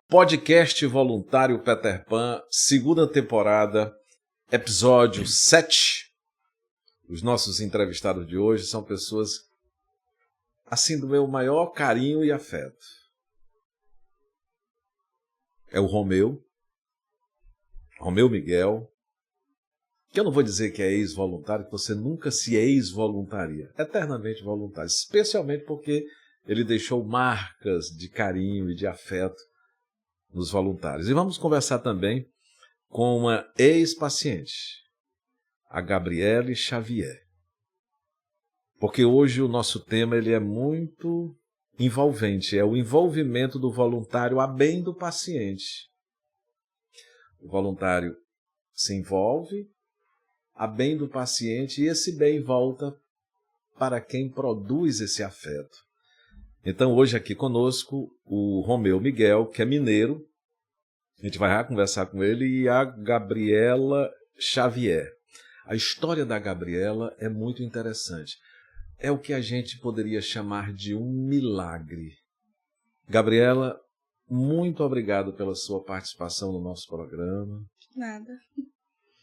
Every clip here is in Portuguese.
Podcast Voluntário Peter Pan, segunda temporada, episódio 7. Os nossos entrevistados de hoje são pessoas assim do meu maior carinho e afeto. É o Romeu Miguel, que eu não vou dizer que é ex-voluntário, que você nunca se ex-voluntaria, eternamente voluntário, especialmente porque ele deixou marcas de carinho e de afeto nos voluntários. E vamos conversar também com uma ex-paciente, a Gabriele Xavier. Porque hoje o nosso tema ele é muito envolvente, é o envolvimento do voluntário a bem do paciente. O voluntário se envolve a bem do paciente e esse bem volta para quem produz esse afeto. Então, hoje aqui conosco, o Romeu Miguel, que é mineiro, a gente vai conversar com ele, e a Gabriela Xavier. A história da Gabriela é muito interessante. É o que a gente poderia chamar de um milagre. Gabriela, muito obrigado pela sua participação no nosso programa. Nada.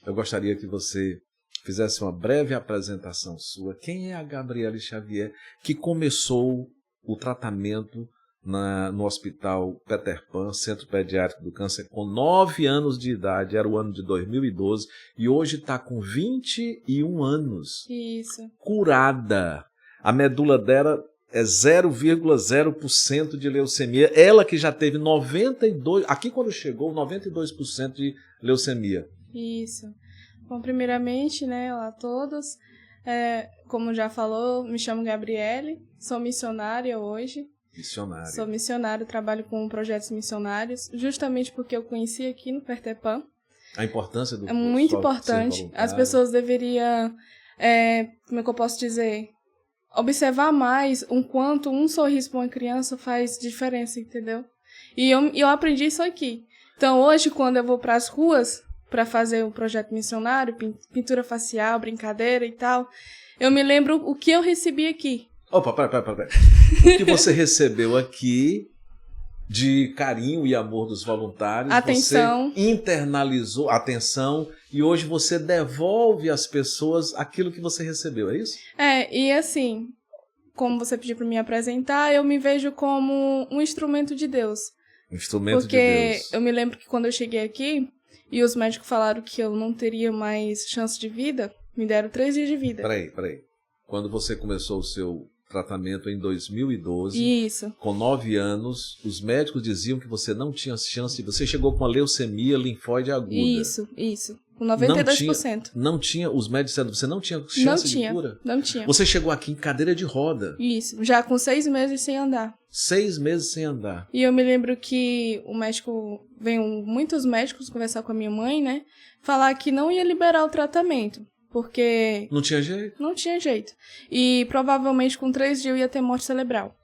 Eu gostaria que você fizesse uma breve apresentação sua. Quem é a Gabriela Xavier que começou o tratamento no Hospital Peter Pan, Centro Pediátrico do Câncer, com 9 anos de idade, era o ano de 2012, e hoje está com 21 anos. Isso. Curada. A medula dela é 0,0% de leucemia. Ela que já teve 92%, aqui quando chegou, 92% de leucemia. Isso. Bom, primeiramente, né, olá a todos. Como já falou, me chamo Gabriele, sou missionária hoje. Missionária. Sou missionária, trabalho com projetos missionários, justamente porque eu conheci aqui no Peter Pan. A importância do É muito importante. As pessoas deveriam, como é que eu posso dizer, observar mais o quanto um sorriso para uma criança faz diferença, entendeu? E eu aprendi isso aqui. Então, hoje, quando eu vou para as ruas para fazer um projeto missionário, pintura facial, brincadeira e tal, eu me lembro o que eu recebi aqui. Opa, pera. O que você recebeu aqui de carinho e amor dos voluntários, atenção. Você internalizou atenção e hoje você devolve às pessoas aquilo que você recebeu, é isso? E assim, como você pediu para me apresentar, eu me vejo como um instrumento de Deus. Instrumento porque de Deus. Porque eu me lembro que quando eu cheguei aqui e os médicos falaram que eu não teria mais chance de vida, me deram 3 dias de vida. Peraí. Quando você começou o seu tratamento em 2012, isso. Com 9 anos, os médicos diziam que você não tinha chance, você chegou com uma leucemia linfóide aguda. Isso. Com 92%. Não tinha, os médicos disseram que você não tinha chance de cura? Não tinha. Você chegou aqui em cadeira de roda. Isso, já com 6 meses sem andar. 6 meses sem andar. E eu me lembro que o médico, veio muitos médicos conversar com a minha mãe, né? Falar que não ia liberar o tratamento. Porque... Não tinha jeito? Não tinha jeito. E provavelmente com 3 dias eu ia ter morte cerebral.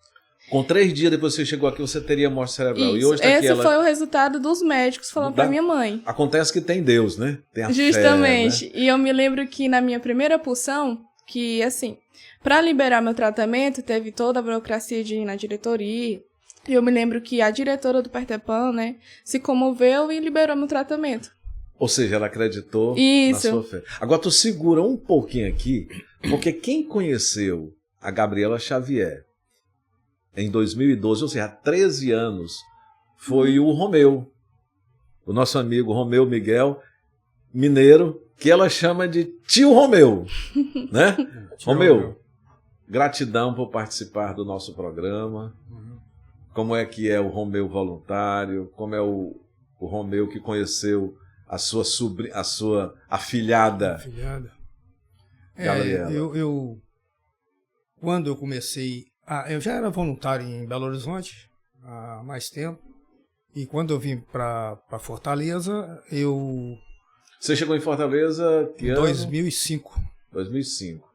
Com 3 dias depois que você chegou aqui, você teria morte cerebral. Isso. E hoje tá Esse foi o resultado dos médicos falando pra minha mãe. Acontece que tem Deus, né? Tem a Justamente. fé, né? E eu me lembro que na minha primeira pulsão, que assim, pra liberar meu tratamento, teve toda a burocracia de ir na diretoria. E eu me lembro que a diretora do Peter Pan, né, se comoveu e liberou meu tratamento. Ou seja, ela acreditou Isso. na sua fé. Agora tu segura um pouquinho aqui, porque quem conheceu a Gabriela Xavier em 2012, ou seja, há 13 anos, foi o Romeu, o nosso amigo Romeu Miguel, mineiro, que ela chama de tio Romeu, né? Romeu, gratidão por participar do nosso programa. Como é que é o Romeu voluntário, como é o Romeu que conheceu a sua afilhada. Gabriela. Quando eu comecei, eu já era voluntário em Belo Horizonte há mais tempo, e quando eu vim para Fortaleza, Você chegou em Fortaleza que ano? 2005. 2005.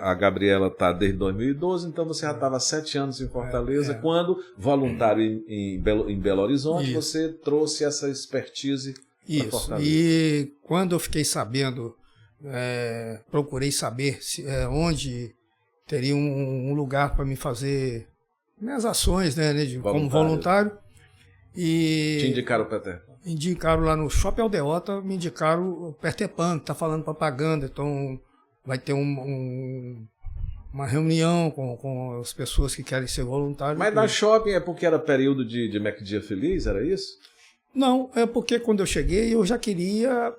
A Gabriela está desde 2012, então você já estava 7 anos em Fortaleza. Quando voluntário em Belo Horizonte, isso. Você trouxe essa expertise para Fortaleza. E quando eu fiquei sabendo, procurei saber onde teria um lugar para me fazer minhas ações, né, como voluntário. E te indicaram o Peter Pan? Indicaram lá no Shopping Aldeota, me indicaram o Peter Pan, que está falando propaganda, então vai ter uma reunião com as pessoas que querem ser voluntários. Mas na shopping é porque era período de MacDia Feliz, era isso? Não, é porque quando eu cheguei eu já queria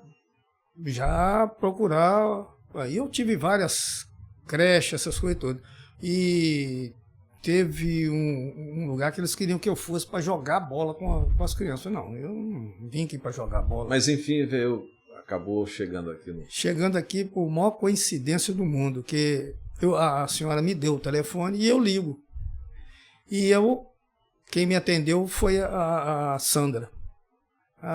procurar. Aí eu tive várias creches, essas coisas todas. E teve um lugar que eles queriam que eu fosse para jogar bola com as crianças. Não, eu não vim aqui para jogar bola. Mas enfim, acabou chegando aqui. Chegando aqui por maior coincidência do mundo, que a senhora me deu o telefone e eu ligo. E quem me atendeu foi a Sandra.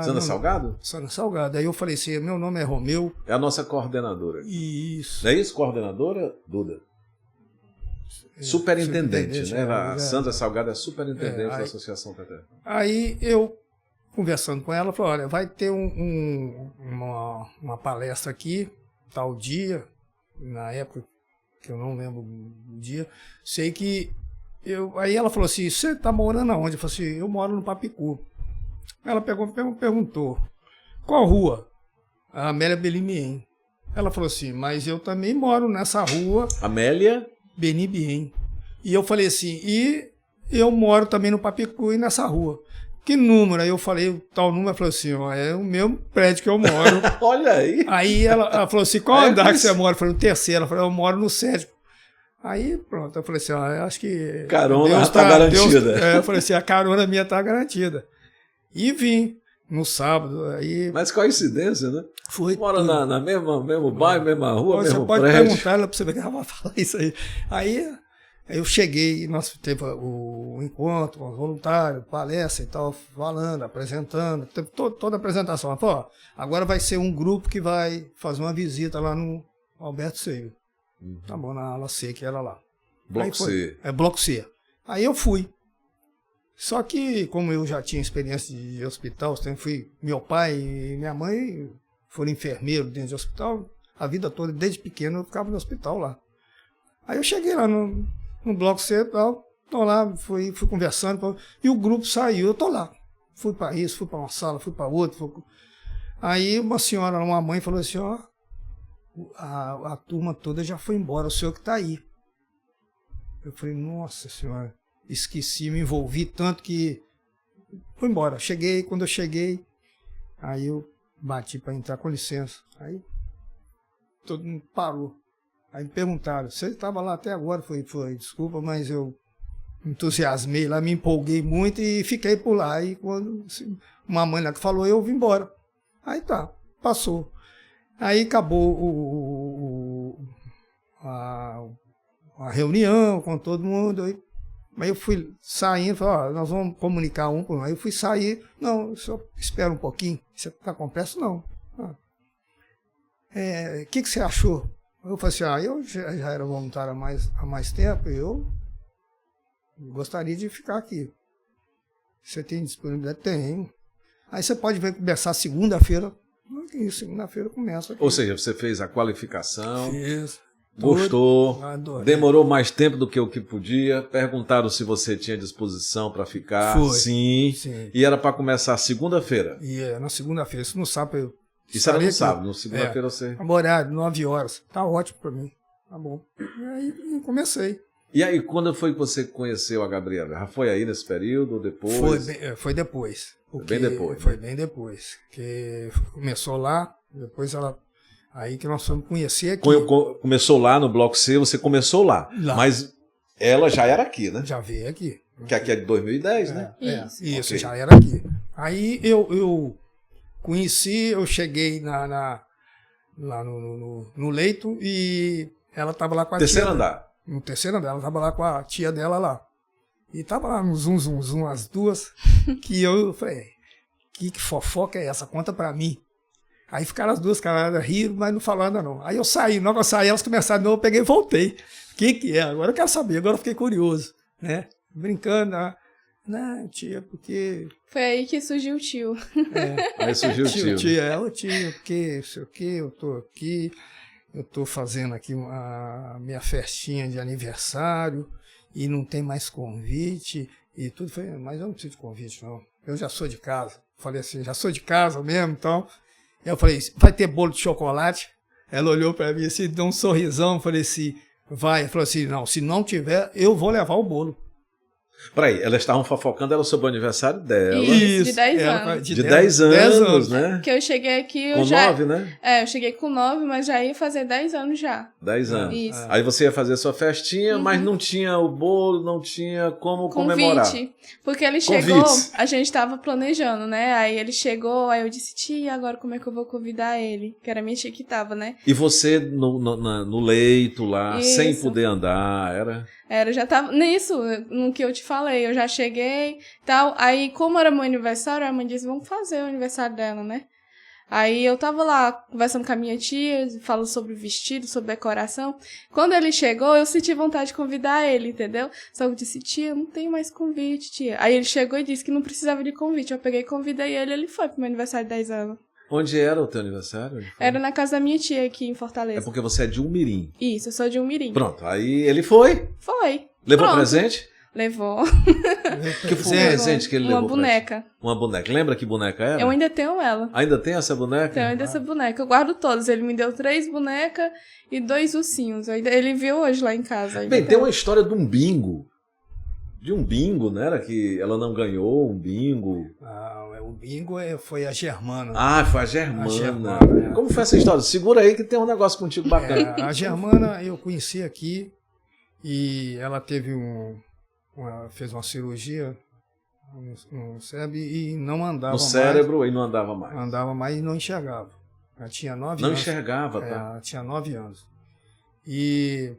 Sandra Salgado? Sandra Salgado. Aí eu falei assim, meu nome é Romeu. É a nossa coordenadora. Isso. Não é isso, coordenadora? Duda. Superintendente, né? A Sandra Salgado é superintendente da Associação Peter Pan. Aí eu, conversando com ela, falei, olha, vai ter uma palestra aqui, tal dia, na época que eu não lembro o dia, sei que aí ela falou assim, você tá morando aonde? Eu falei assim, eu moro no Papicu. Ela perguntou, qual rua? A Amélia Benibien. Ela falou assim, mas eu também moro nessa rua. Amélia? Benibien. E eu falei assim, e eu moro também no Papicu e nessa rua. Que número? Aí eu falei, tal número, ela falou assim, ó, é o mesmo prédio que eu moro. Olha aí. Aí ela falou assim, qual andar que você mora? Eu falei, no terceiro. Ela falou, eu moro no 7º. Aí pronto, eu falei assim, ó, eu acho que... Carona tá garantida. Eu falei assim, a carona minha tá garantida. E vim no sábado. Aí... Mas coincidência, né? Foi. Mora na mesmo bairro, mesma rua, você mesmo pode prédio. perguntar ela pra você ver que ela vai falar isso aí. Aí eu cheguei, nós teve o encontro com os voluntários, palestra e tal, falando, apresentando, teve toda a apresentação. Ela falou, ó, agora vai ser um grupo que vai fazer uma visita lá no Alberto Seio. Tá bom, na ala C, que era lá. Bloco C. É, Bloco C. Aí eu fui. Só que, como eu já tinha experiência de hospital, meu pai e minha mãe foram enfermeiros dentro de hospital, a vida toda, desde pequeno, eu ficava no hospital lá. Aí eu cheguei lá no Bloco C e tal, tô lá, fui conversando, e o grupo saiu, eu tô lá. Fui para isso, fui para uma sala, fui para outra. Aí uma senhora, uma mãe, falou assim, ó, a turma toda já foi embora, o senhor que tá aí. Eu falei, nossa senhora. Esqueci, me envolvi tanto que fui embora. Quando eu cheguei, aí eu bati para entrar, com licença. Aí todo mundo parou. Aí me perguntaram, você estava lá até agora? Foi, desculpa, mas eu me entusiasmei lá, me empolguei muito e fiquei por lá. Aí quando uma mãe lá que falou, eu vim embora. Aí tá, passou. Aí acabou a reunião com todo mundo. Aí eu fui saindo, falei, ó, nós vamos comunicar um por um. Aí eu fui sair, não, só espera um pouquinho, você está com pressa? Não. O que você achou? Eu falei assim, eu já era voluntário há mais tempo, eu gostaria de ficar aqui. Você tem disponibilidade? Tenho. Aí você pode vir conversar segunda-feira. Segunda-feira começa aqui. Ou seja, você fez a qualificação. Fiz. Gostou, adorei. Demorou mais tempo do que o que podia, perguntaram se você tinha disposição para ficar, Foi. Sim, e era para começar segunda-feira. Na segunda-feira, se não sabe... Isso era no sábado, na segunda-feira você... Horário, 9 horas, tá ótimo para mim, tá bom. E aí comecei. E aí, quando foi que você conheceu a Gabriela? Já foi aí nesse período ou depois? Foi depois. Bem depois. Foi bem depois, que começou lá, depois ela... Aí que nós fomos conhecer aqui. Começou lá no Bloco C, você começou lá. Mas ela já era aqui, né? Já veio aqui. Que aqui é de 2010, né? Isso, okay. Já era aqui. Aí eu conheci, eu cheguei lá no leito e ela estava lá com a terceiro andar. No terceiro andar, ela estava lá com a tia dela lá. E estava lá no zum, as duas, que eu falei, que fofoca é essa? Conta para mim. Aí ficaram as duas caras rindo, mas não falaram nada não. Aí eu saí, na hora que eu saí, elas começaram, eu peguei e voltei. O que é? Agora eu quero saber, agora eu fiquei curioso, né? Brincando, tia, porque... Foi aí que surgiu o tio. Aí surgiu o tio. Tia, porque, sei o que, eu tô aqui, eu tô fazendo aqui a minha festinha de aniversário e não tem mais convite e tudo. Mas eu não preciso de convite, não. eu já sou de casa. Falei assim, já sou de casa mesmo, então. Eu falei, vai ter bolo de chocolate? Ela olhou para mim assim, deu um sorrisão, falei assim, vai. Ela falou assim, não, se não tiver, eu vou levar o bolo. Peraí, elas estavam fofocando, era sobre o aniversário dela. Isso, de 10 anos. De 10 anos, né? Que eu cheguei aqui... Com 9, né? É, eu cheguei com 9, mas já ia fazer 10 anos já. 10 anos. Isso. Aí você ia fazer sua festinha, mas não tinha o bolo, não tinha como comemorar. Porque ele chegou, a gente tava planejando, né? Aí ele chegou, aí eu disse, tia, agora como é que eu vou convidar ele? Que era minha tia que tava, né? E você no leito lá, Isso. sem poder andar, era... Era, já tava nisso, no que eu te falei, eu já cheguei e tal. Aí, como era meu aniversário, a mãe disse, vamos fazer o aniversário dela, né? Aí eu tava lá, conversando com a minha tia, falando sobre vestido, sobre decoração. Quando ele chegou, eu senti vontade de convidar ele, entendeu? Só que eu disse, tia, não tem mais convite, tia. Aí ele chegou e disse que não precisava de convite. Eu peguei e convidei ele foi pro meu aniversário de 10 anos. Onde era o teu aniversário? Era na casa da minha tia aqui em Fortaleza. É porque você é de Umirim. Isso, eu sou de Umirim. Pronto, aí ele foi? Foi. Levou Pronto. presente? Levou. Que foi o presente que ele levou? Uma boneca. Uma boneca. Lembra que boneca era? Eu ainda tenho ela. Ainda tem essa boneca? Tenho ainda essa boneca. Eu guardo todas. Ele me deu 3 bonecas e 2 ursinhos. Ele viu hoje lá em casa. Bem, tem uma história de um bingo. De um bingo, não era que ela não ganhou um bingo? O bingo foi a Germana. Ah, foi a Germana. É. Como foi essa história? Segura aí que tem um negócio contigo bacana. A Germana eu conheci aqui e ela teve fez uma cirurgia no cérebro e não andava mais. No cérebro e não andava mais. Andava mais e não enxergava. Ela tinha 9 anos. Não enxergava, tá? Ela tinha 9 anos. E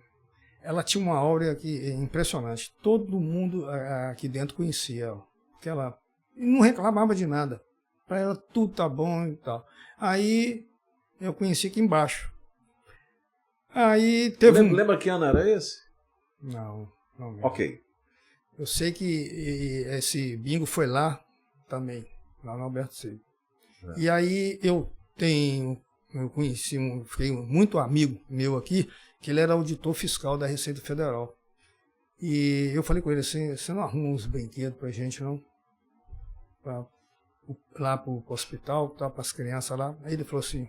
ela tinha uma áurea impressionante. Todo mundo aqui dentro conhecia ela. Porque ela não reclamava de nada. Para ela tudo tá bom e tal. Aí eu conheci aqui embaixo. Aí teve Lembra que ano era esse? Não lembro. Ok. Eu sei que esse bingo foi lá também, lá no Alberto Seco. E aí eu conheci fiquei muito amigo meu aqui, que ele era auditor fiscal da Receita Federal. E eu falei com ele assim, você não arruma uns brinquedos pra gente, não? Lá pro hospital, tá, para as crianças lá. Aí ele falou assim,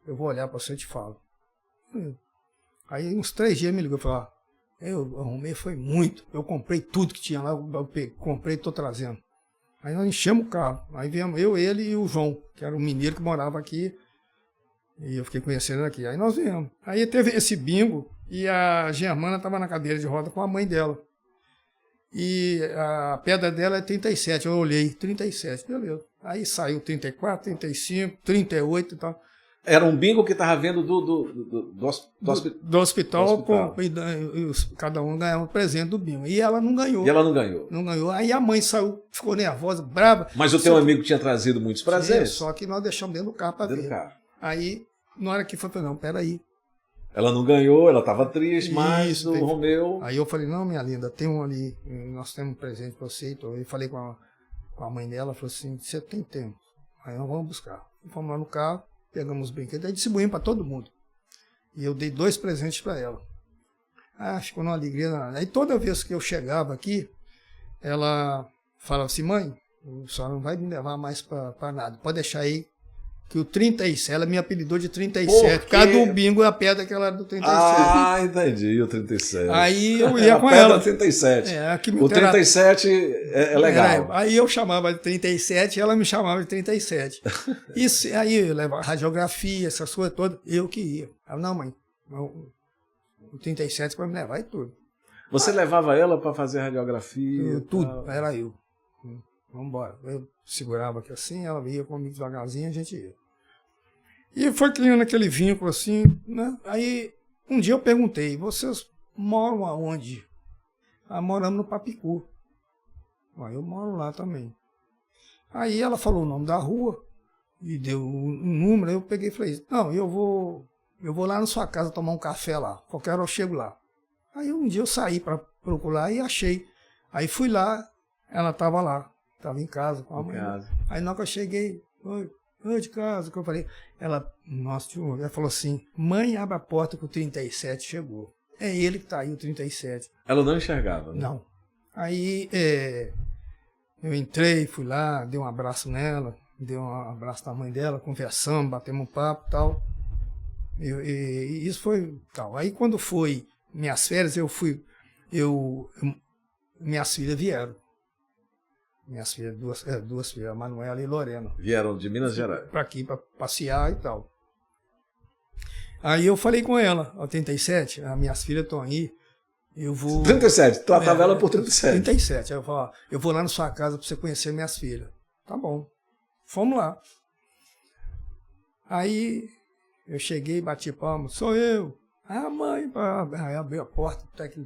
eu vou olhar para você e te falo. Aí uns 3 dias me ligou e falou, eu arrumei, foi muito. Eu comprei tudo que tinha lá, comprei e tô trazendo. Aí nós enchemos o carro. Aí viemos eu, ele e o João, que era um mineiro que morava aqui. E eu fiquei conhecendo ele aqui. Aí nós viemos. Aí teve esse bingo e a Germana estava na cadeira de roda com a mãe dela. E a pedra dela é 37. Eu olhei, 37, beleza. Aí saiu 34, 35, 38 e tal. Era um bingo que estava vendo do hospital. Cada um ganhava um presente do bingo. E ela não ganhou. E ela não ganhou. Não ganhou. Aí a mãe saiu, ficou nervosa, brava. Mas o teu amigo tinha trazido muitos presentes? Só que nós deixamos dentro do carro para ver. Aí, na hora que foi, eu falei, não, peraí. Ela não ganhou, ela estava triste, mas o Romeu... Aí eu falei, não, minha linda, tem um ali, nós temos um presente para você. Então, eu falei com a mãe dela, falou assim, você tem tempo. Aí nós vamos buscar. Fomos lá no carro, pegamos os brinquedos, aí distribuímos para todo mundo. E eu dei 2 presentes para ela. Ficou numa alegria. Aí toda vez que eu chegava aqui, ela falava assim, mãe, a senhora não vai me levar mais para nada, pode deixar aí. Que o 37, ela me apelidou de 37. Cada um bingo é a pedra que ela era do 37. Ah, entendi, o 37. Aí eu ia com ela. ela. 37. O 37 é legal. Aí eu chamava de 37 e ela me chamava de 37. Isso, aí eu levava radiografia, essas coisas todas, eu que ia. Ela, não, mãe, o 37 vai me levar e tudo. Você levava ela para fazer radiografia? Tudo, era eu. Vamos embora. Eu segurava aqui assim, ela ia comigo devagarzinho, a gente ia. E foi criando aquele vínculo assim, né? Aí, um dia eu perguntei, vocês moram aonde? Moramos no Papicu. Eu moro lá também. Aí ela falou o nome da rua, e deu um número, aí eu peguei e falei, não, eu vou lá na sua casa tomar um café lá, qualquer hora eu chego lá. Aí um dia eu saí para procurar e achei. Aí fui lá, ela estava lá. Estava em casa com a mãe. Aí na hora que eu cheguei, oi de casa, que eu falei, ela falou assim, mãe, abre a porta que o 37 chegou. É ele que está aí, o 37. Ela não enxergava, né? Não. Aí Eu entrei, fui lá, dei um abraço nela, dei um abraço na mãe dela, conversamos, batemos um papo e tal. E isso foi tal. Aí quando foi minhas férias, minhas filhas vieram. Minhas filhas, duas filhas, a Manuela e Lorena. Vieram de Minas Gerais. Para aqui, para passear e tal. Aí eu falei com ela, 87, as minhas filhas estão aí, eu vou... 37, tratava ela por 37. 37, aí eu falei, eu vou lá na sua casa para você conhecer minhas filhas. Tá bom, fomos lá. Aí eu cheguei, bati palma, sou eu. Ah, mãe, aí abri a porta, até que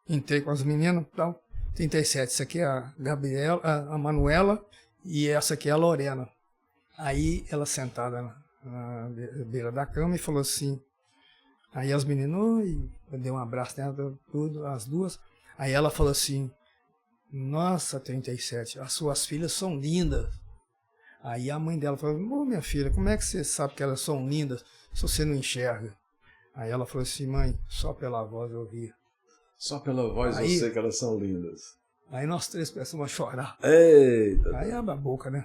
entrei com as meninas e tal. 37, essa aqui é a Gabriela, a Manuela, e essa aqui é a Lorena. Aí ela sentada na beira da cama e falou assim, aí as meninas, oi, eu dei um abraço nela, tudo, as duas. Aí ela falou assim, nossa, 37, as suas filhas são lindas. Aí a mãe dela falou, ô minha filha, como é que você sabe que elas são lindas se você não enxerga? Aí ela falou assim, mãe, só pela voz eu vi. Só pela voz eu sei que elas são lindas. Aí nós três começamos a chorar. Eita! Aí abre a boca, né?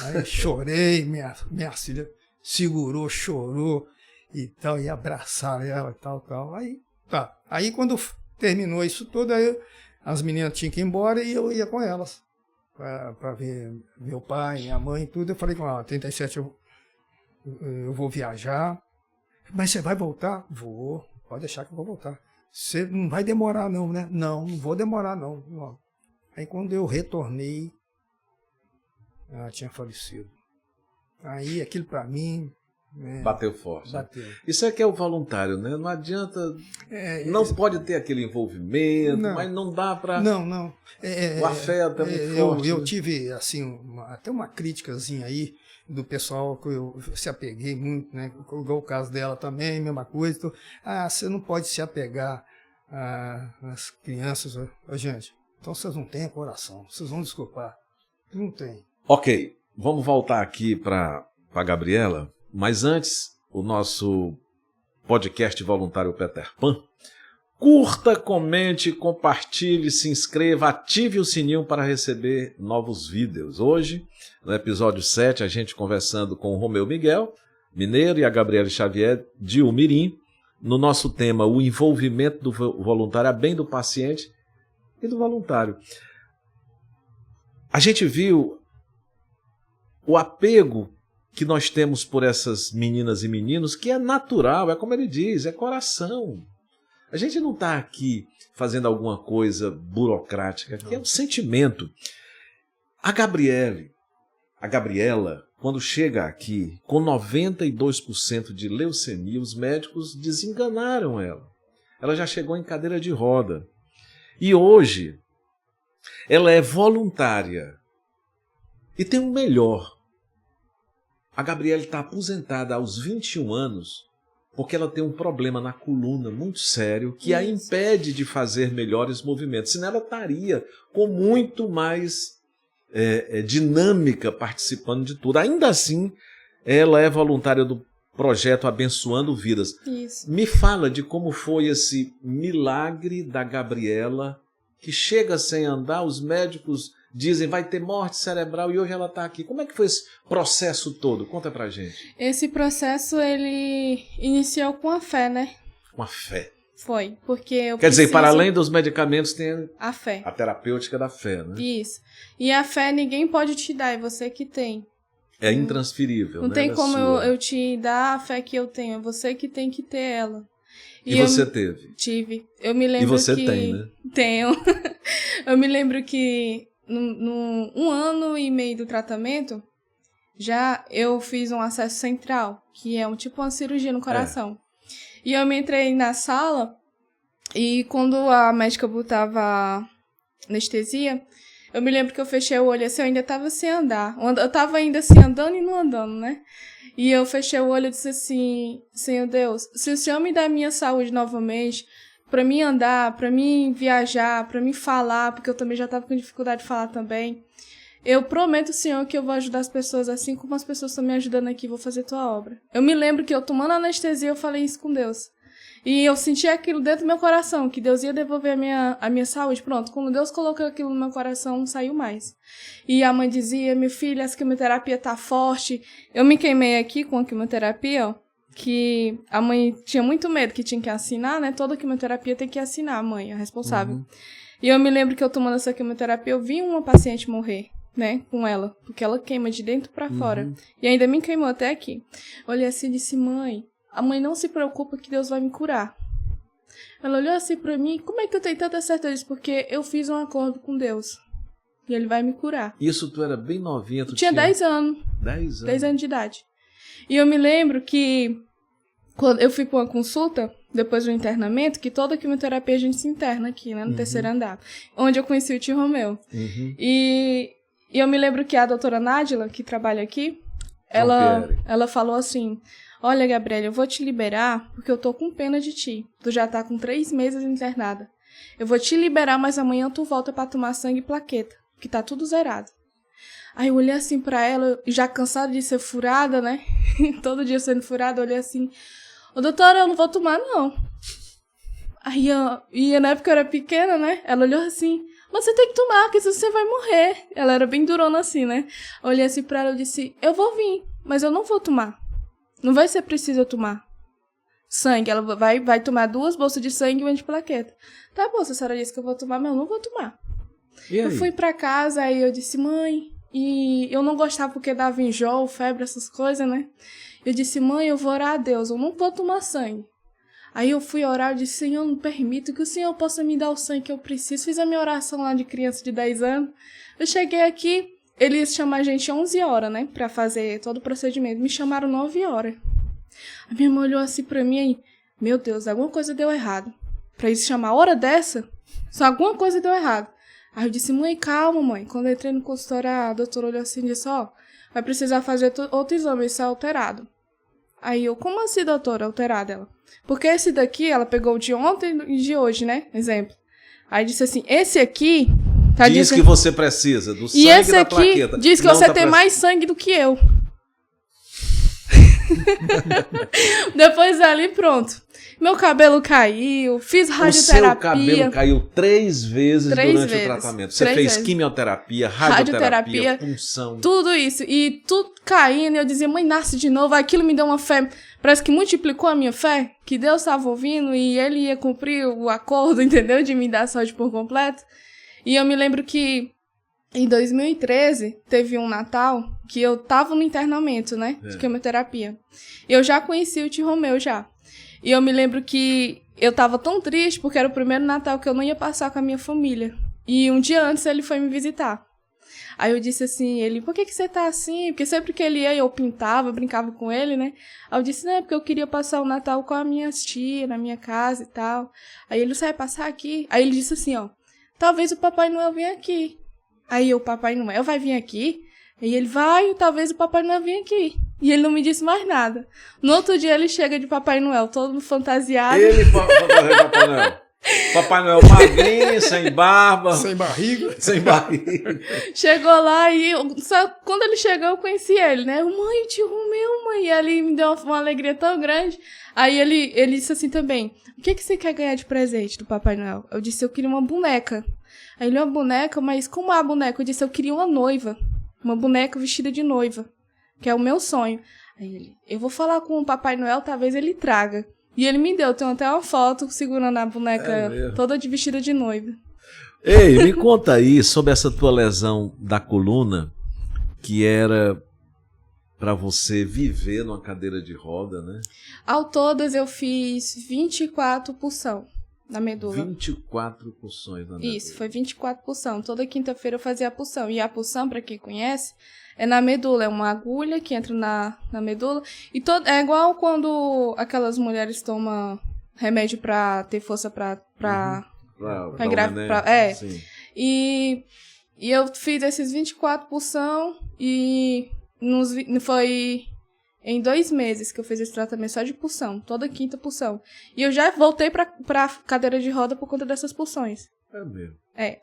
Aí chorei, minha filha segurou, chorou e tal, e abraçaram ela e tal. Aí, tá. Aí quando terminou isso tudo, aí as meninas tinham que ir embora e eu ia com elas. Para ver meu pai, minha mãe e tudo. Eu falei com ela, 37 eu vou viajar. Mas você vai voltar? Vou, pode deixar que eu vou voltar. Você não vai demorar não, né? Não vou demorar não. Aí quando eu retornei, ela tinha falecido. Aí aquilo para mim... bateu forte. Bateu. Isso é que é o voluntário, né? Não adianta... não pode ter aquele envolvimento, mas não dá para... Não. O afeto é muito forte. Eu né? tive, assim, até uma críticazinha aí do pessoal que eu se apeguei muito, né? Igual o caso dela também, mesma coisa. Então, você não pode se apegar às crianças. Gente, então vocês não têm coração, vocês vão desculpar. Não tem. Ok, vamos voltar aqui para a Gabriela, mas antes, o nosso podcast voluntário Peter Pan. Curta, comente, compartilhe, se inscreva, ative o sininho para receber novos vídeos. Hoje, no episódio 7, a gente conversando com o Romeu Miguel, mineiro, e a Gabriela Xavier, de Umirim, no nosso tema, o envolvimento do voluntário a bem do paciente e do voluntário. A gente viu o apego que nós temos por essas meninas e meninos, que é natural, é como ele diz, é coração. A gente não está aqui fazendo alguma coisa burocrática, que é um sentimento. A Gabriela, quando chega aqui com 92% de leucemia, os médicos desenganaram ela. Ela já chegou em cadeira de roda. E hoje, ela é voluntária. E tem um melhor. A Gabriela está aposentada aos 21 anos, porque ela tem um problema na coluna muito sério que a impede de fazer melhores movimentos. Senão ela estaria com muito mais dinâmica participando de tudo. Ainda assim, ela é voluntária do projeto Abençoando Vidas. Isso. Me fala de como foi esse milagre da Gabriela, que chega sem andar, os médicos dizem vai ter morte cerebral e hoje ela está aqui. Como é que foi esse processo todo? Conta pra gente. Esse processo, ele iniciou com a fé, né? Com a fé. Foi, porque eu Quer dizer, para além dos medicamentos tem a fé. A terapêutica da fé, né? Isso. E a fé ninguém pode te dar, é você que tem. É intransferível, Não né? tem como eu te dar a fé que eu tenho, é você que tem que ter ela. E você teve? Tive. Eu me lembro e você que... tem, né? Tenho. Eu me lembro que no 1 ano e meio do tratamento, já eu fiz um acesso central, que é tipo uma cirurgia no coração. E eu me entrei na sala e quando a médica botava anestesia, eu me lembro que eu fechei o olho assim, eu ainda tava sem andar. Eu tava ainda assim andando e não andando, né? E eu fechei o olho e disse assim, Senhor Deus, se o Senhor me dá a minha saúde novamente, pra mim andar, pra mim viajar, pra mim falar, porque eu também já tava com dificuldade de falar também, eu prometo, Senhor, que eu vou ajudar as pessoas assim como as pessoas estão me ajudando aqui, vou fazer tua obra. Eu me lembro que eu tomando anestesia, eu falei isso com Deus. E eu senti aquilo dentro do meu coração, que Deus ia devolver a minha saúde. Pronto, quando Deus colocou aquilo no meu coração, não saiu mais. E a mãe dizia, minha filha, essa quimioterapia tá forte. Eu me queimei aqui com a quimioterapia, ó, que a mãe tinha muito medo que tinha que assinar, né? Toda quimioterapia tem que assinar, a mãe, a responsável. E eu me lembro que eu tomando essa quimioterapia, eu vi uma paciente morrer, né, com ela, porque ela queima de dentro pra fora. E ainda me queimou até aqui. Olhei assim e disse, mãe, a mãe não se preocupa que Deus vai me curar. Ela olhou assim pra mim, como é que eu tenho tanta certeza disso? Porque eu fiz um acordo com Deus. E Ele vai me curar. Isso tu era bem novinha? Tu tinha 10 anos. 10 anos? 10 anos de idade. E eu me lembro que quando eu fui pra uma consulta, depois do internamento, que toda quimioterapia a gente se interna aqui, né, no terceiro andar. Onde eu conheci o tio Romeu. E eu me lembro que a doutora Nádila, que trabalha aqui, ela falou assim, olha, Gabriela, eu vou te liberar porque eu tô com pena de ti. Tu já tá com 3 meses internada. Eu vou te liberar, mas amanhã tu volta pra tomar sangue e plaqueta, que tá tudo zerado. Aí eu olhei assim pra ela, já cansada de ser furada, né? Todo dia sendo furada, eu olhei assim, ô doutora, eu não vou tomar não. Aí e na época eu era pequena, né? Ela olhou assim, mas você tem que tomar, porque senão você vai morrer. Ela era bem durona assim, né? Eu olhei assim pra ela e disse, eu vou vir, mas eu não vou tomar. Não vai ser preciso eu tomar sangue. Ela vai tomar 2 bolsas de sangue e 1 de plaqueta. Tá bom, se a senhora disse que eu vou tomar, mas eu não vou tomar. Eu fui pra casa, aí eu disse, mãe, e eu não gostava porque dava enjoo, febre, essas coisas, né? Eu disse, mãe, eu vou orar a Deus, eu não vou tomar sangue. Aí eu fui orar, eu disse, Senhor, não permito que o Senhor possa me dar o sangue que eu preciso. Fiz a minha oração lá de criança de 10 anos. Eu cheguei aqui, eles chamaram a gente 11 horas, né? Pra fazer todo o procedimento. Me chamaram 9 horas. A minha mãe olhou assim pra mim e, meu Deus, alguma coisa deu errado. Pra eles chamar a hora dessa, só alguma coisa deu errado. Aí eu disse, mãe, calma, mãe. Quando eu entrei no consultório, a doutora olhou assim e disse, ó, vai precisar fazer outro exame, isso é alterado. Aí eu, como assim, doutora, alterado? Ela, porque esse daqui, ela pegou o de ontem e de hoje, né? Exemplo. Aí disse assim, esse aqui... Tá diz dizendo... que você precisa do sangue e esse da aqui plaqueta. Diz que não você tá tem mais sangue do que eu. Depois ali, pronto. Meu cabelo caiu, fiz radioterapia. O seu cabelo caiu 3 vezes durante o tratamento. Você fez quimioterapia, radioterapia, punção. Tudo isso. E tudo caindo. E eu dizia, mãe, nasce de novo. Aquilo me deu uma fé. Parece que multiplicou a minha fé. Que Deus estava ouvindo e Ele ia cumprir o acordo, entendeu? De me dar saúde por completo. E eu me lembro que em 2013 teve um Natal que eu tava no internamento, né? De quimioterapia. Eu já conheci o tio Romeu já. E eu me lembro que eu tava tão triste porque era o primeiro Natal que eu não ia passar com a minha família. E um dia antes ele foi me visitar. Aí eu disse assim, ele, por que você tá assim? Porque sempre que ele ia, eu pintava, brincava com ele, né? Aí eu disse, não, é porque eu queria passar o Natal com a minha tia, na minha casa e tal. Aí ele, você vai passar aqui? Aí ele disse assim, ó, talvez o Papai Noel venha aqui. Aí o Papai Noel vai vir aqui? Aí ele vai, talvez o Papai Noel venha aqui. E ele não me disse mais nada. No outro dia ele chega de Papai Noel, todo fantasiado. Ele fantasiado de Papai Noel. Papai Noel magrinho, sem barba. Sem barriga. Sem barriga. Chegou lá e quando ele chegou eu conheci ele, né? Mãe, tio Romeu, mãe. E ali me deu uma alegria tão grande. Aí ele disse assim também, o que você quer ganhar de presente do Papai Noel? Eu disse, eu queria uma boneca. Aí ele, uma boneca, mas como é a boneca? Eu disse, eu queria uma noiva. Uma boneca vestida de noiva. Que é o meu sonho. Aí ele, eu vou falar com o Papai Noel, talvez ele traga. E ele me deu, tem até uma foto segurando a boneca toda de vestida de noiva. Ei, me conta aí sobre essa tua lesão da coluna, que era para você viver numa cadeira de roda, né? Ao todas eu fiz 24 punção na medula. 24 punções na medula. Isso, foi 24 punção. Toda quinta-feira eu fazia a punção. E a punção, para quem conhece, é na medula. É uma agulha que entra na medula. E é igual quando aquelas mulheres tomam remédio para ter força para engravidar. Sim. E eu fiz esses 24 punção e foi em 2 meses que eu fiz esse tratamento só de punção, toda quinta punção. E eu já voltei pra cadeira de roda por conta dessas punções. É mesmo?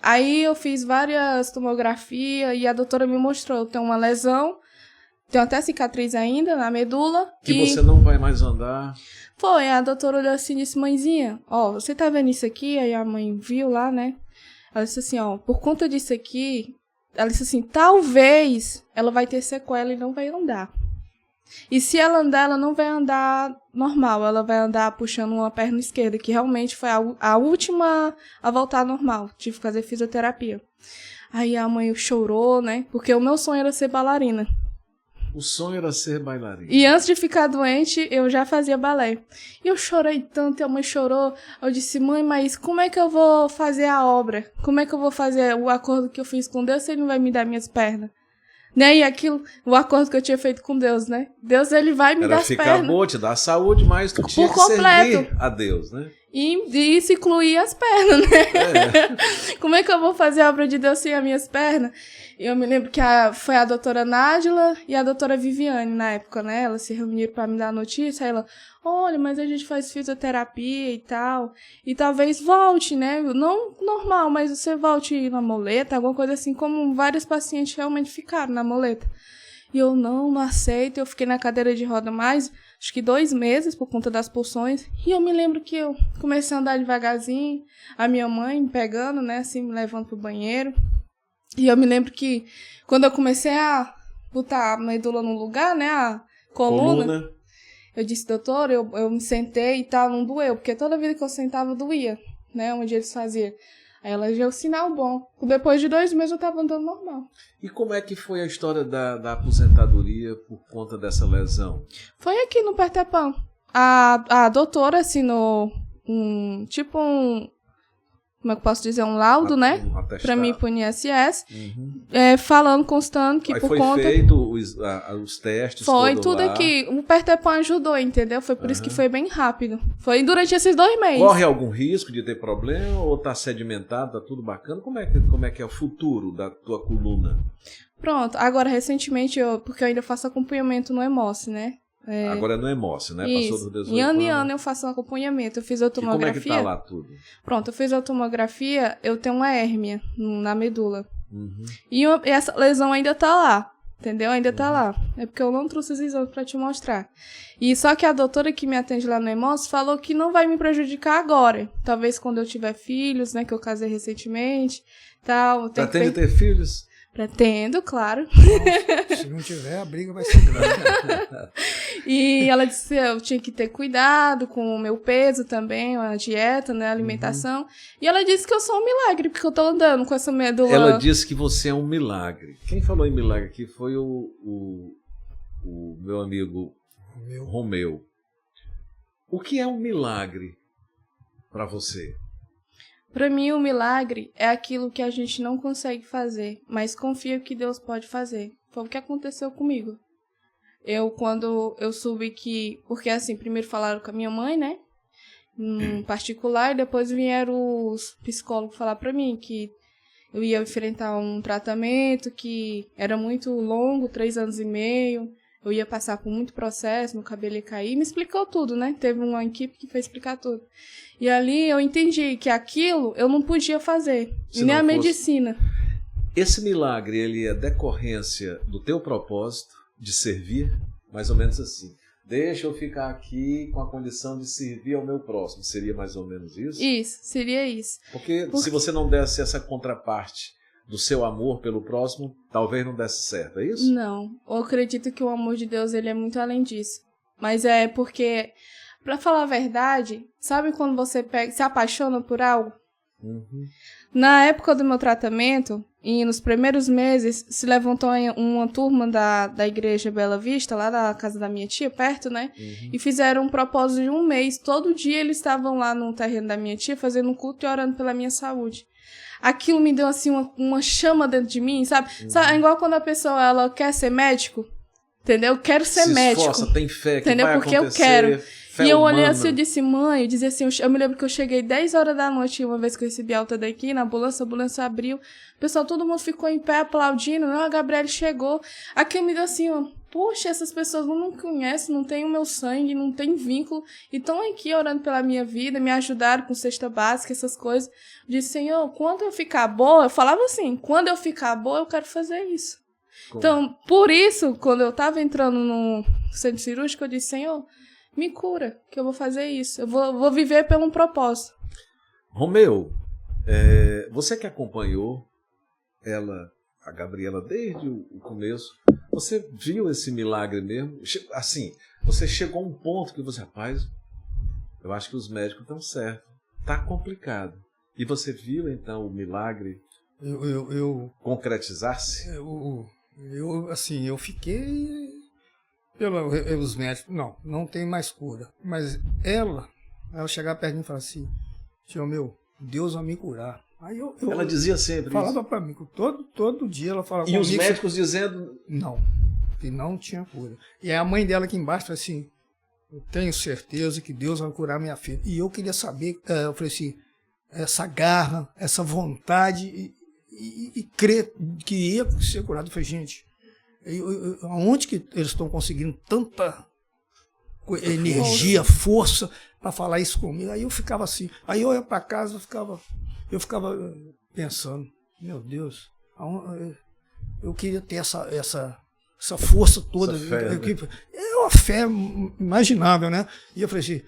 Aí eu fiz várias tomografias e a doutora me mostrou, eu tenho uma lesão Tenho até cicatriz ainda na medula. Que você não vai mais andar. Foi, a doutora olhou assim e disse, mãezinha, ó, você tá vendo isso aqui? Aí a mãe viu lá, né? Ela disse assim, ó, por conta disso aqui, ela disse assim, talvez ela vai ter sequela e não vai andar. E se ela andar, ela não vai andar normal, ela vai andar puxando uma perna esquerda, que realmente foi a última a voltar normal. Tive que fazer fisioterapia. Aí a mãe chorou, né? Porque o meu sonho era ser bailarina. O sonho era ser bailarina. E antes de ficar doente, eu já fazia balé. E eu chorei tanto, e a mãe chorou. Eu disse, mãe, mas como é que eu vou fazer a obra? Como é que eu vou fazer o acordo que eu fiz com Deus se Ele não vai me dar minhas pernas? Né? E aquilo, o acordo que eu tinha feito com Deus, né? Deus, Ele vai me dar as pernas. Era ficar boa, te dar saúde, mas tu tinha que servir a Deus, né? E isso incluía as pernas, né? Como é que eu vou fazer a obra de Deus sem as minhas pernas? Eu me lembro que foi a doutora Nájila e a doutora Viviane na época, né? Elas se reuniram para me dar a notícia. Aí ela, olha, mas a gente faz fisioterapia e tal. E talvez volte, né? Não normal, mas você volte na muleta, alguma coisa assim, como vários pacientes realmente ficaram na muleta. E eu não aceito. Eu fiquei na cadeira de roda mais, acho que 2 meses por conta das pulsões. E eu me lembro que eu comecei a andar devagarzinho. A minha mãe me pegando, né? Assim, me levando pro banheiro. E eu me lembro que quando eu comecei a botar a medula no lugar, né, a coluna, eu disse, doutor, eu me sentei e tal, não doeu, porque toda vida que eu sentava doía, né, onde eles faziam. Aí ela deu um sinal bom. Depois de 2 meses eu tava andando normal. E como é que foi a história da aposentadoria por conta dessa lesão? Foi aqui no Pertepão. A doutora assinou como é que eu posso dizer, um laudo, né? Pra mim, pro INSS, falando, constando que aí por foi conta... Foi feito os testes. Foi tudo lá. Aqui. O Pertepão ajudou, entendeu? Foi por isso que foi bem rápido. Foi durante esses 2 meses. Corre algum risco de ter problema ou tá sedimentado, tá tudo bacana? Como é que é o futuro da tua coluna? Pronto. Agora, recentemente, porque eu ainda faço acompanhamento no Hemose, né? Agora é no Hemose, né? Isso. Passou do 18 em ano em ano eu faço um acompanhamento. Eu fiz a tomografia. E como é que tá lá tudo? Pronto, eu fiz a tomografia, eu tenho uma hérnia na medula. E essa lesão ainda tá lá, entendeu? Ainda tá lá. É porque eu não trouxe os exames pra te mostrar. E só que a doutora que me atende lá no Hemose falou que não vai me prejudicar agora. Talvez quando eu tiver filhos, né? Que eu casei recentemente, tal. Pretende ter filhos? Pretendo, claro. Nossa, se não tiver, a briga vai ser grande. E ela disse que eu tinha que ter cuidado com o meu peso também, a dieta, né, a alimentação. E ela disse que eu sou um milagre, porque eu tô andando com essa medula. Ela disse que você é um milagre. Quem falou em milagre aqui foi o meu amigo Romeu. O que é um milagre para você? Para mim, o milagre é aquilo que a gente não consegue fazer, mas confia que Deus pode fazer. Foi o que aconteceu comigo. Quando eu soube que... Porque, assim, primeiro falaram com a minha mãe, né? Em particular, e depois vieram os psicólogos falar para mim que eu ia enfrentar um tratamento que era muito longo, 3 anos e meio. Eu ia passar por muito processo, meu cabelo ia cair. Me explicou tudo, né? Teve uma equipe que foi explicar tudo. E ali eu entendi que aquilo eu não podia fazer. E nem a medicina. Esse milagre, ele é decorrência do teu propósito de servir? Mais ou menos assim. Deixa eu ficar aqui com a condição de servir ao meu próximo. Seria mais ou menos isso? Isso, seria isso. Porque se você não desse essa contraparte do seu amor pelo próximo, talvez não desse certo, é isso? Não, eu acredito que o amor de Deus ele é muito além disso. Mas é porque, pra falar a verdade, sabe quando você se apaixona por algo? Na época do meu tratamento, e nos primeiros meses, se levantou uma turma da igreja Bela Vista, lá da casa da minha tia, perto, né? E fizeram um propósito de 1 mês. Todo dia eles estavam lá no terreno da minha tia, fazendo um culto e orando pela minha saúde. Aquilo me deu, assim, uma chama dentro de mim, sabe? Sabe? É igual quando a pessoa, ela quer ser médico, entendeu? Eu quero ser médico. Se esforça, tem fé, que entendeu? vai Porque acontecer. Eu quero. E eu olhei humana. assim, eu disse, mãe, eu dizia assim, eu me lembro que eu cheguei 10 horas da noite, uma vez que eu recebi alta daqui, na ambulância, a ambulância abriu, o pessoal, todo mundo ficou em pé aplaudindo, não, a Gabriele chegou. Aqui me deu assim, ó, poxa, essas pessoas não me conhecem, não tem o meu sangue, não tem vínculo, e estão aqui orando pela minha vida, me ajudaram com cesta básica, essas coisas. Eu disse, Senhor, quando eu ficar boa, eu falava assim, quando eu ficar boa, eu quero fazer isso. Então, por isso, quando eu estava entrando no centro cirúrgico, eu disse, Senhor, me cura, que eu vou fazer isso. Eu vou viver por um propósito. Romeu, você que acompanhou ela, a Gabriela, desde o começo, você viu esse milagre mesmo? Assim, você chegou a um ponto que você, rapaz, eu acho que os médicos estão certos. Tá complicado. E você viu, então, o milagre concretizar-se? Eu fiquei pelos médicos. Não tem mais cura. Mas ela chegava perto de mim e falava assim, Senhor meu, Deus vai me curar. Aí ela dizia sempre falava isso? Para mim, todo dia ela falava e comigo. E os médicos dizendo... Não, que não tinha cura. E a mãe dela aqui embaixo falou assim, eu tenho certeza que Deus vai curar minha filha. E eu queria saber, eu falei assim, essa garra, essa vontade e crer que ia ser curado. Eu falei, gente, aonde que eles estão conseguindo tanta energia, força para falar isso comigo? Aí eu ficava assim, aí eu ia para casa, eu ficava pensando, meu Deus, eu queria ter essa força toda. É uma fé imaginável, né? E eu falei assim,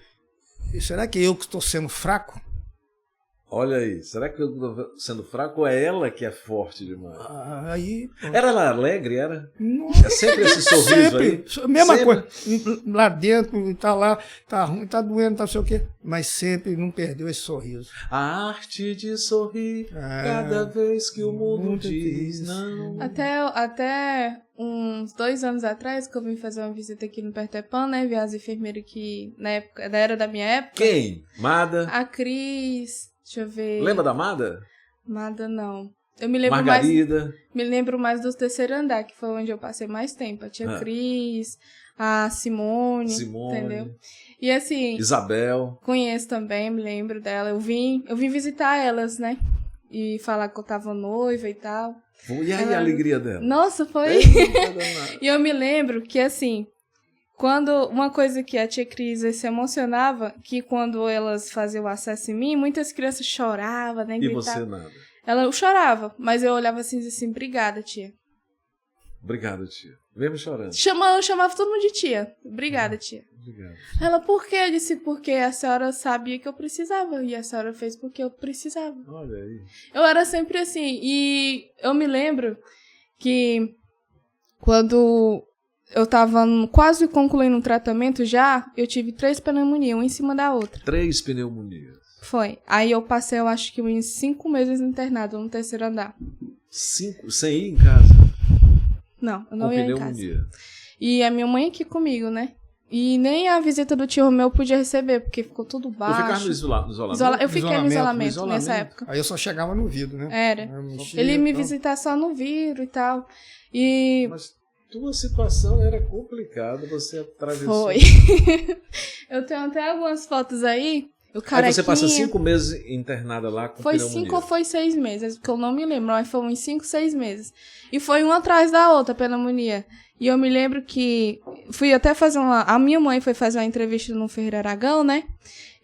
será que eu que estou sendo fraco? Olha aí, será que eu estou sendo fraco ou é ela que é forte demais? Aí, era ela alegre, era? Nossa, é sempre esse sorriso sempre, aí? Mesma coisa. Lá dentro, tá lá, tá ruim, tá doendo, tá não sei o quê. Mas sempre não perdeu esse sorriso. A arte de sorrir cada vez que o mundo diz não. Até uns 2 anos atrás, que eu vim fazer uma visita aqui no Pertepan, né? Vi as enfermeiras que, na época, era da minha época. Quem? Mada? A Cris... Deixa eu ver. Lembra da Mada? Mada, não. Eu me lembro Margarida. Me lembro mais do terceiro andar, que foi onde eu passei mais tempo. A tia Cris, a Simone, entendeu? E assim... Isabel. Conheço também, me lembro dela. Eu vim visitar elas, né? E falar que eu tava noiva e tal. E aí a alegria dela? Nossa, foi... E eu me lembro que, assim... Uma coisa que a tia Cris se emocionava, que quando elas faziam o acesso em mim, muitas crianças choravam, né? E gritavam. você nada? Ela chorava, mas eu olhava assim e dizia assim, obrigada, tia. Obrigada, tia. Mesmo chorando. Eu chamava todo mundo de tia. Obrigada, tia. Obrigado. Ela, por quê? Eu disse, porque a senhora sabia que eu precisava, e a senhora fez porque eu precisava. Olha aí. Eu era sempre assim, e eu me lembro que quando... eu tava quase concluindo um tratamento já, eu tive 3 pneumonias, uma em cima da outra. 3 pneumonias? Foi. Aí eu passei, eu acho que uns 5 meses internado no terceiro andar. 5? Sem ir em casa? Não, eu não ia em casa. Pneumonia. E a minha mãe aqui comigo, né? E nem a visita do tio Romeu podia receber, porque ficou tudo baixo. Eu ficava no isolamento? Eu fiquei no isolamento nessa época. Aí eu só chegava no vidro, né? Era. Ele ia me visitar só no vidro e tal. E... Mas tua situação era complicada, você atravessou. Foi. Eu tenho até algumas fotos aí. Aí você passa 5 meses internada lá com pneumonia. Foi 5 ou foi 6 meses, porque eu não me lembro, mas foi uns 5, 6 meses. E foi uma atrás da outra, pneumonia. E eu me lembro que fui até fazer a minha mãe foi fazer uma entrevista no Ferreira Aragão, né?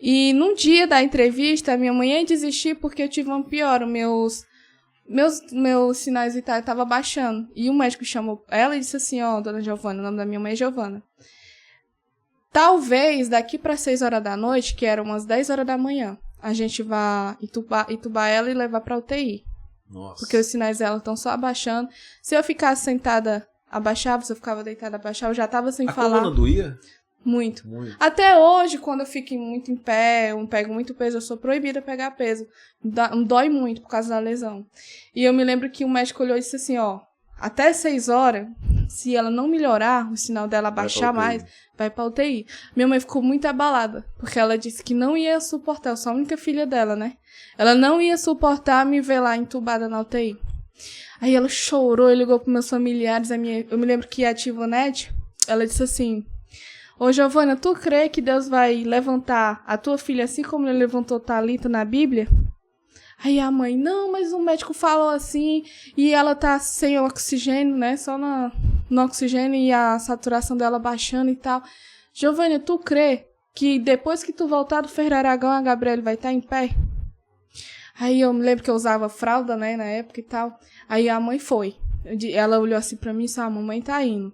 E num dia da entrevista, a minha mãe ia desistir porque eu tive uma piora, meus sinais vitais estavam baixando. E o médico chamou ela e disse assim, dona Giovana, o nome da minha mãe é Giovana. Talvez daqui para 6 horas da noite, que eram umas 10 horas da manhã, a gente vá entubar ela e levar para UTI. Nossa. Porque os sinais dela estão só abaixando. Se eu ficasse sentada, abaixava. Se eu ficava deitada, abaixava. Eu já estava sem falar. A coluna doía? Muito. Até hoje, quando eu fico muito em pé, eu pego muito peso, eu sou proibida de pegar peso. Dói muito por causa da lesão. E eu me lembro que o médico olhou e disse assim, até 6 horas, se ela não melhorar, o sinal dela baixar mais, vai pra UTI. Minha mãe ficou muito abalada, porque ela disse que não ia suportar, eu sou a única filha dela, né? Ela não ia suportar me ver lá entubada na UTI. Aí ela chorou e ligou pros meus familiares. Eu me lembro que a tia Ivonete, ela disse assim, ô Giovana, tu crê que Deus vai levantar a tua filha assim como ele levantou Talita na Bíblia? Aí a mãe, não, mas o médico falou assim, e ela tá sem oxigênio, né, só no oxigênio e a saturação dela baixando e tal. Giovana, tu crê que depois que tu voltar do Ferreira Aragão, a Gabriela vai estar em pé? Aí eu me lembro que eu usava fralda, né, na época e tal. Aí a mãe foi. Ela olhou assim pra mim e disse, a mamãe tá indo.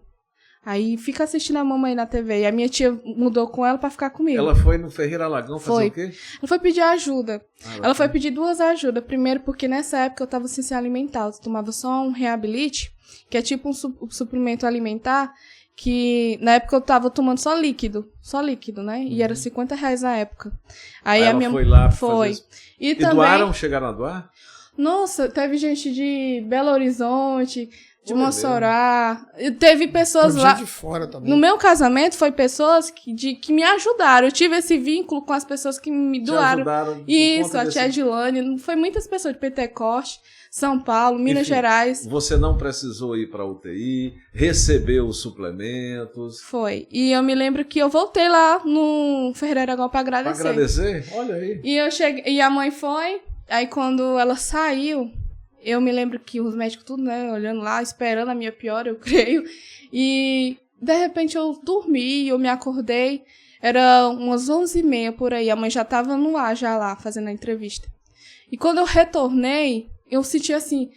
Aí fica assistindo a mamãe na TV. E a minha tia mudou com ela pra ficar comigo. Ela foi no Ferreira Alagão fazer o quê? Ela foi pedir ajuda. Ela foi pedir 2 ajudas. Primeiro porque nessa época eu tava sem se alimentar. Eu tomava só um Reabilite, que é tipo um suplemento alimentar, que na época eu tava tomando só líquido, né? E era R$50 na época. Aí a minha foi lá foi. Fazer... E também... doaram? Chegaram a doar? Nossa, teve gente de Belo Horizonte, de Mossoró, teve pessoas lá. De fora também. No meu casamento foi pessoas que me ajudaram. Eu tive esse vínculo com as pessoas que me doaram. Isso, a tia Edilane, foi muitas pessoas de Pentecoste, São Paulo, Minas Gerais. Você não precisou ir para UTI, recebeu os suplementos. Foi. E eu me lembro que eu voltei lá no Ferreira Aragão para agradecer. Para agradecer? Olha aí. E eu cheguei, e a mãe foi. Aí quando ela saiu, eu me lembro que os médicos tudo, né, olhando lá, esperando a minha piora, eu creio. E de repente eu dormi, eu me acordei, era umas 11h30 por aí, a mãe já tava no ar, já lá, fazendo a entrevista. E quando eu retornei, eu senti assim,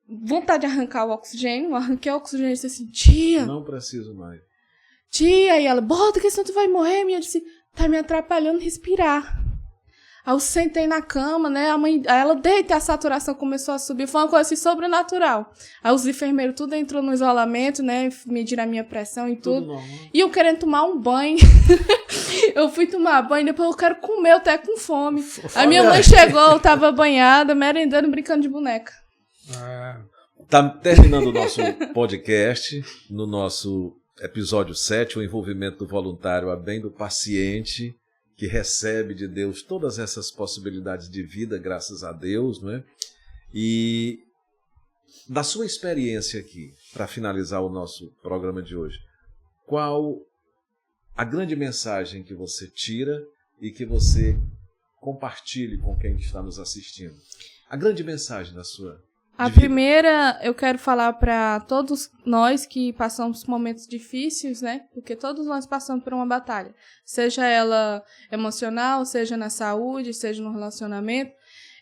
vontade de arrancar o oxigênio, eu arranquei o oxigênio e disse assim, tia... Não preciso mais. Tia, e ela, bota que senão tu vai morrer, minha. Eu disse, tá me atrapalhando respirar. Aí eu sentei na cama, né, aí ela deita e a saturação começou a subir, foi uma coisa assim sobrenatural. Aí os enfermeiros tudo entrou no isolamento, né, mediram a minha pressão e tudo. E eu querendo tomar um banho. Eu fui tomar banho, depois eu quero comer, eu até com fome. A minha mãe chegou, eu tava banhada, merendando, brincando de boneca. Tá terminando o nosso podcast, no nosso episódio 7, o envolvimento do voluntário a bem do paciente, que recebe de Deus todas essas possibilidades de vida, graças a Deus, não é? E da sua experiência aqui, para finalizar o nosso programa de hoje, qual a grande mensagem que você tira e que você compartilhe com quem está nos assistindo? A grande mensagem da sua A primeira, eu quero falar para todos nós que passamos momentos difíceis, né? Porque todos nós passamos por uma batalha. Seja ela emocional, seja na saúde, seja no relacionamento.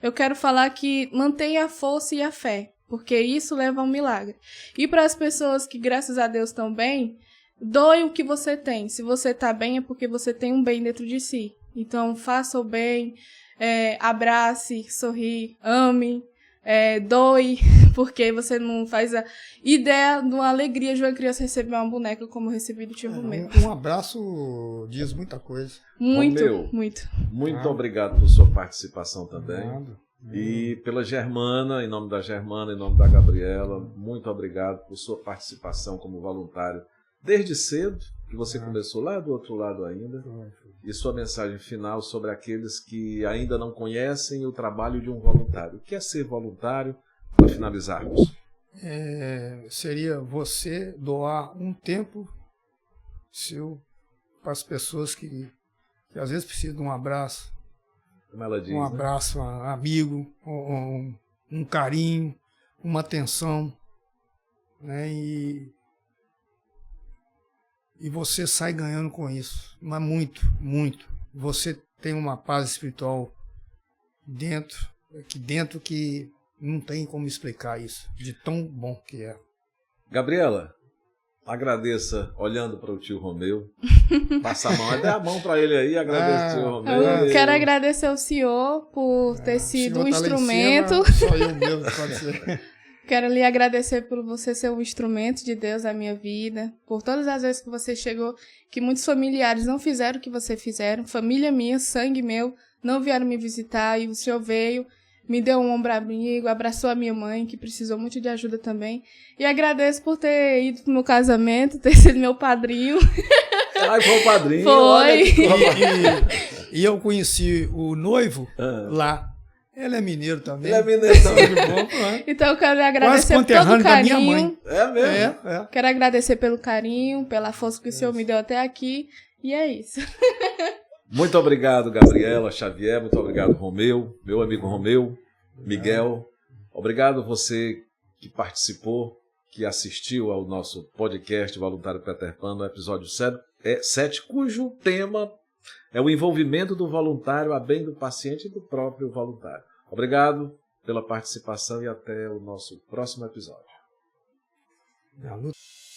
Eu quero falar que mantenha a força e a fé, porque isso leva a um milagre. E para as pessoas que, graças a Deus, estão bem, doe o que você tem. Se você está bem, é porque você tem um bem dentro de si. Então, faça o bem, abrace, sorri, ame. Doe, porque você não faz a ideia de uma alegria de uma criança receber uma boneca como eu recebi do tio Romeu. Um abraço diz muita coisa. Muito, Romeu, muito. Muito obrigado por sua participação também. E pela Germana, em nome da Germana, em nome da Gabriela, muito obrigado por sua participação como voluntário desde cedo, que você começou lá do outro lado ainda. E sua mensagem final sobre aqueles que ainda não conhecem o trabalho de um voluntário. O que é ser voluntário, para finalizarmos? Seria você doar um tempo seu para as pessoas que às vezes precisam de um abraço. Como ela diz, um abraço, né? Um amigo, um carinho, uma atenção, né? E você sai ganhando com isso, mas muito, muito. Você tem uma paz espiritual aqui dentro que não tem como explicar isso, de tão bom que é. Gabriela, agradeça olhando para o tio Romeu. Passa a mão, dê a mão para ele aí, agradeça o tio Romeu. Eu quero agradecer ao senhor por ter sido um instrumento. Só eu mesmo pode ser. Quero lhe agradecer por você ser um instrumento de Deus na minha vida, por todas as vezes que você chegou, que muitos familiares não fizeram o que você fizeram, família minha, sangue meu, não vieram me visitar, e o senhor veio, me deu um ombro amigo, abraçou a minha mãe, que precisou muito de ajuda também, e agradeço por ter ido pro meu casamento, ter sido meu padrinho. Foi o padrinho. Foi. E eu conheci o noivo lá. Ele é mineiro também. Ele é mineiro também. Então eu quero lhe agradecer por todo o carinho. Da minha mãe. É mesmo? Quero agradecer pelo carinho, pela força que o senhor me deu até aqui. E é isso. Muito obrigado, Gabriela Xavier. Muito obrigado, Romeu. Meu amigo Romeu. Miguel. Obrigado você que participou, que assistiu ao nosso podcast Voluntário Peter Pan, no episódio 7, cujo tema é o envolvimento do voluntário a bem do paciente e do próprio voluntário. Obrigado pela participação e até o nosso próximo episódio. A luta